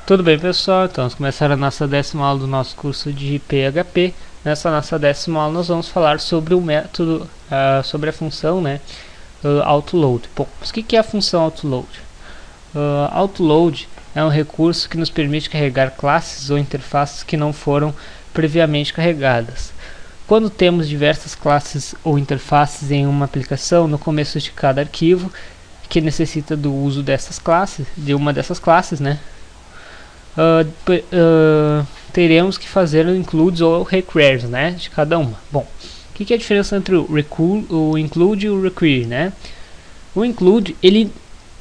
Tudo bem, pessoal? Então vamos começar a nossa 10ª aula do nosso curso de PHP. Nessa nossa 10ª aula nós vamos falar sobre o método, sobre a função, né, autoload. Bom, mas o que é a função autoload? Autoload é um recurso que nos permite carregar classes ou interfaces que não foram previamente carregadas. Quando temos diversas classes ou interfaces em uma aplicação, no começo de cada arquivo que necessita do uso dessas classes, de uma dessas classes, né, teremos que fazer includes ou requires, né, de cada uma. Bom, o que é a diferença entre o include e o require, né? O include, ele,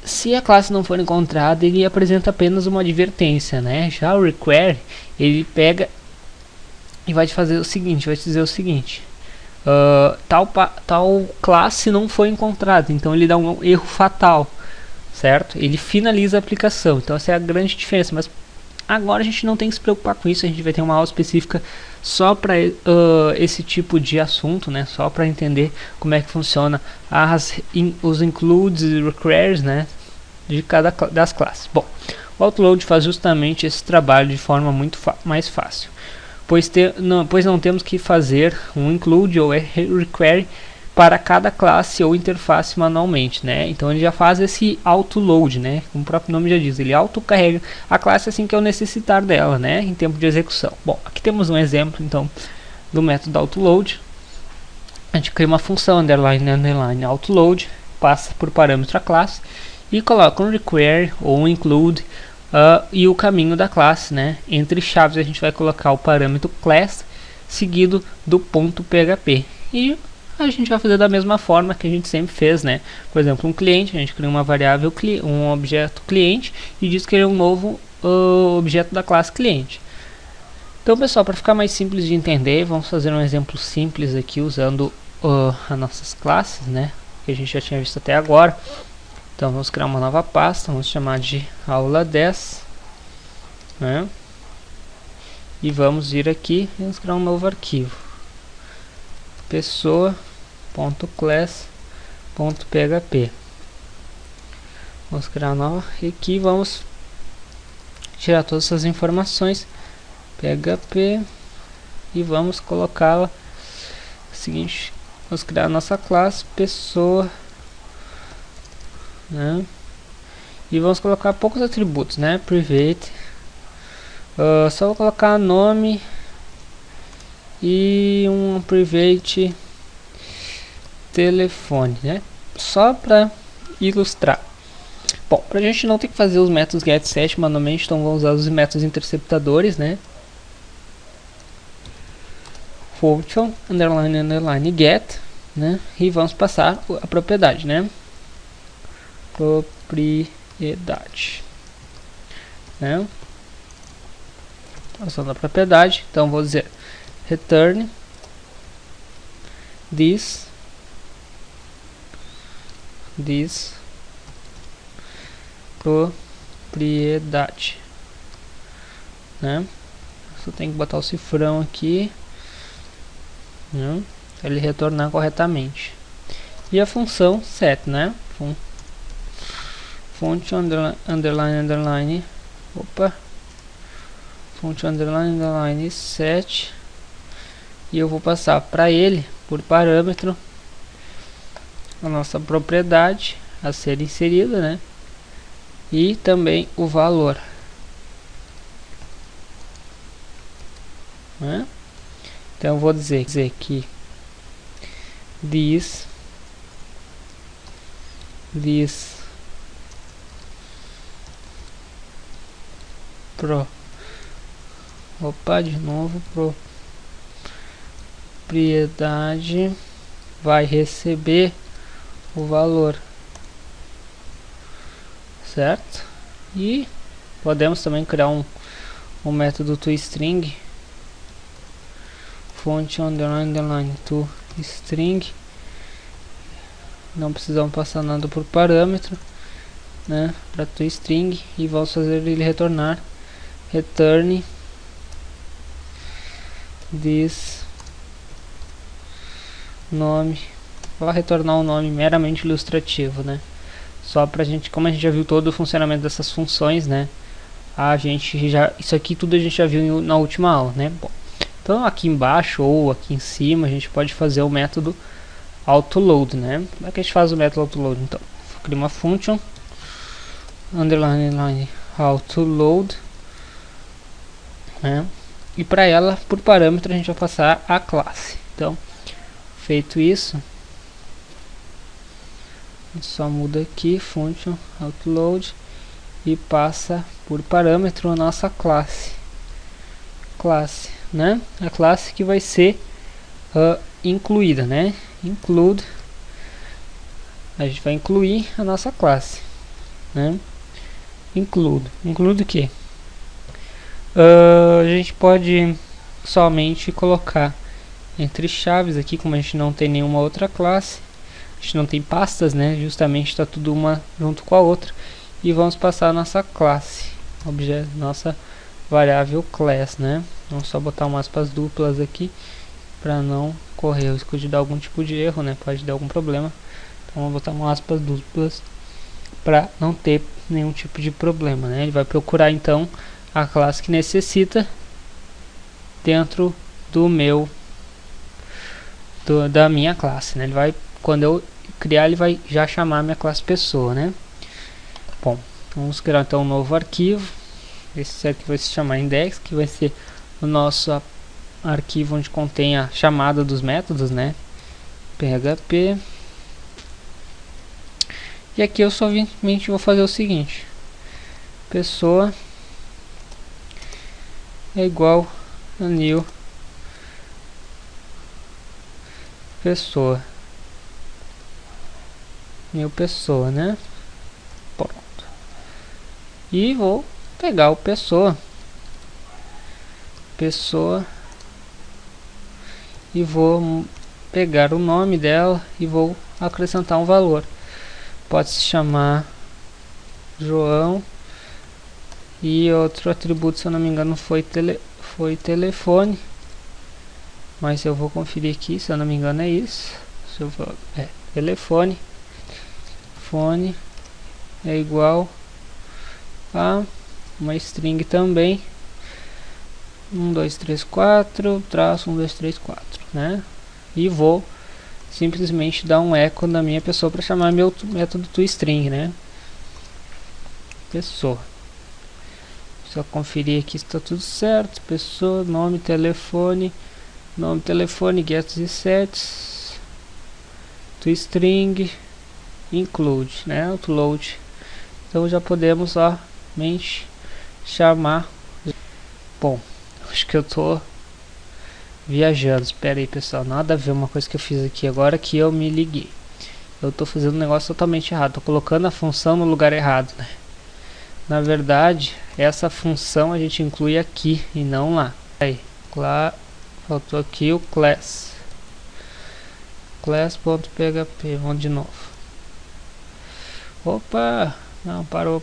se a classe não for encontrada, ele apresenta apenas uma advertência, né? Já o require, ele pega e vai te fazer o seguinte, vai te dizer o seguinte: tal classe não foi encontrada, então ele dá um erro fatal, certo? Ele finaliza a aplicação. Então essa é a grande diferença, mas agora a gente não tem que se preocupar com isso. A gente vai ter uma aula específica só para esse tipo de assunto, né? Só para entender como é que funciona os includes e requires, né, de cada das classes. Bom, o autoload faz justamente esse trabalho de forma muito mais fácil, pois não temos que fazer um include ou require para cada classe ou interface manualmente, né? Então ele já faz esse autoload, né? Como o próprio nome já diz, ele autocarrega a classe assim que eu necessitar dela, né, em tempo de execução. Bom, aqui temos um exemplo então do método autoload. A gente cria uma função underline autoload, passa por parâmetro a classe e coloca um require ou um include e o caminho da classe, né? Entre chaves a gente vai colocar o parâmetro class seguido do ponto PHP, e a gente vai fazer da mesma forma que a gente sempre fez, né? Por exemplo, um cliente, a gente cria uma variável, um objeto cliente, e diz que ele é um novo objeto da classe cliente. Então, pessoal, para ficar mais simples de entender, vamos fazer um exemplo simples aqui usando as nossas classes, né, que a gente já tinha visto até agora. Então vamos criar uma nova pasta, vamos chamar de aula 10, né? E vamos vir aqui e vamos criar um novo arquivo, pessoa.class.php. Vamos criar uma nova e aqui vamos tirar todas essas informações PHP e vamos colocá-la seguinte. Vamos criar a nossa classe pessoa, né? E vamos colocar poucos atributos, né? Private, só vou colocar nome e um private telefone, né? Só para ilustrar. Bom, para a gente não ter que fazer os métodos get set manualmente, então vamos usar os métodos interceptadores, né? Function underline get, né? E vamos passar a propriedade, né? Propriedade, né? Passando a propriedade, então vou dizer return this propriedade, né? Só tem que botar o cifrão aqui, né, para ele retornar corretamente. E a função set, né? Function underline function underline set, e eu vou passar para ele por parâmetro a nossa propriedade a ser inserida, né? E também o valor, né? Então eu vou dizer que this propriedade vai receber o valor, certo? E podemos também criar um método toString, function underline toString. Não precisamos passar nada por parâmetro, né, para toString, e vamos fazer ele retornar return this nome. Vai retornar um nome meramente ilustrativo, né? Só pra gente, como a gente já viu todo o funcionamento dessas funções, né? isso aqui tudo a gente já viu na última aula, né? Bom, então aqui embaixo ou aqui em cima a gente pode fazer o método autoload, né? Como é que a gente faz o método autoload? Então, cria uma function underline autoload, né? E para ela, por parâmetro, a gente vai passar a classe. Então, feito isso, a gente só muda aqui function autoload e passa por parâmetro a nossa classe, né? A classe que vai ser incluída, né? Include, a gente vai incluir a nossa classe, né? Include o que? A gente pode somente colocar entre chaves aqui, como a gente não tem nenhuma outra classe, a gente não tem pastas, né? Justamente está tudo uma junto com a outra, e vamos passar a nossa classe, objeto, nossa variável class, né? Vamos só botar umas aspas duplas aqui para não correr o risco de dar algum tipo de erro, né? Pode dar algum problema, então vamos botar umas aspas duplas para não ter nenhum tipo de problema, né? Ele vai procurar então a classe que necessita dentro da minha classe, né? Ele vai, quando eu criar, ele vai já chamar minha classe pessoa, né? Bom, vamos criar então um novo arquivo. Esse arquivo vai se chamar index, que vai ser o nosso arquivo onde contém a chamada dos métodos, né? PHP. E aqui eu somente vou fazer o seguinte: pessoa é igual a new pessoa, né? Pronto. E vou pegar o pessoa e vou pegar o nome dela e vou acrescentar um valor. Pode se chamar João, e outro atributo, se eu não me engano, foi telefone, mas eu vou conferir aqui, se eu não me engano é isso. Telefone é igual a uma string também, 1234 traço 1234, né? E vou simplesmente dar um eco na minha pessoa para chamar meu método toString, né? Pessoa. Só conferir aqui se está tudo certo. Pessoa, nome, telefone, gets e sets, toString, include, né? Autoload. Então já podemos somente chamar. Bom, acho que eu tô viajando. Espera aí, pessoal, nada a ver uma coisa que eu fiz aqui agora que eu me liguei. Eu tô fazendo um negócio totalmente errado. Tô colocando a função no lugar errado, né? Na verdade, essa função a gente inclui aqui e não lá. Aí, faltou aqui o class. Class.php, vamos de novo. Opa! Não, parou,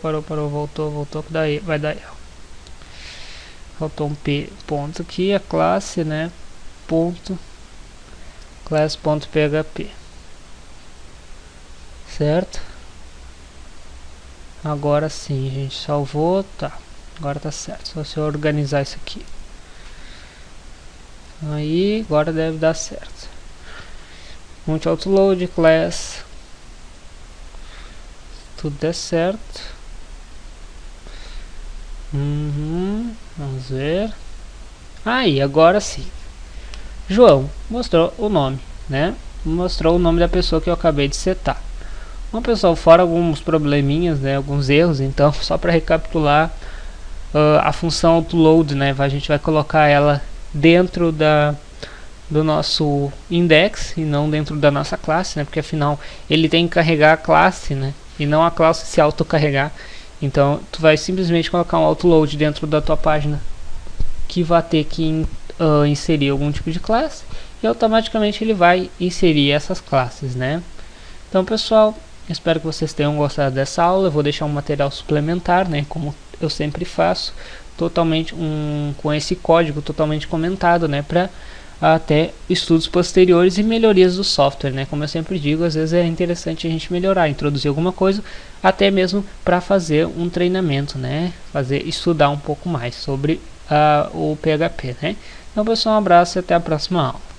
voltou, que daí vai dar erro. Faltou um ponto aqui, a classe, né? Ponto class.php, certo? Agora sim, a gente salvou, tá? Agora tá certo, só se eu organizar isso aqui. Aí, agora deve dar certo. Multi-autoload, class, tudo der certo. Vamos ver. Aí, agora sim. João mostrou o nome, né? Mostrou o nome da pessoa que eu acabei de setar. Bom, pessoal, fora alguns probleminhas, né? Alguns erros, então, só para recapitular, a função autoload, né? A gente vai colocar ela dentro do nosso index e não dentro da nossa classe, né? Porque afinal ele tem que carregar a classe, né? E não a classe se autocarregar. Então, tu vai simplesmente colocar um autoload dentro da tua página que vai ter que inserir algum tipo de classe e automaticamente ele vai inserir essas classes, né? Então, pessoal, espero que vocês tenham gostado dessa aula. Eu vou deixar um material suplementar, né? Como eu sempre faço, totalmente com esse código totalmente comentado, né? Para até estudos posteriores e melhorias do software, né? Como eu sempre digo, às vezes é interessante a gente melhorar, introduzir alguma coisa até mesmo para fazer um treinamento, né? Estudar um pouco mais sobre o PHP, né? Então, pessoal, um abraço e até a próxima aula.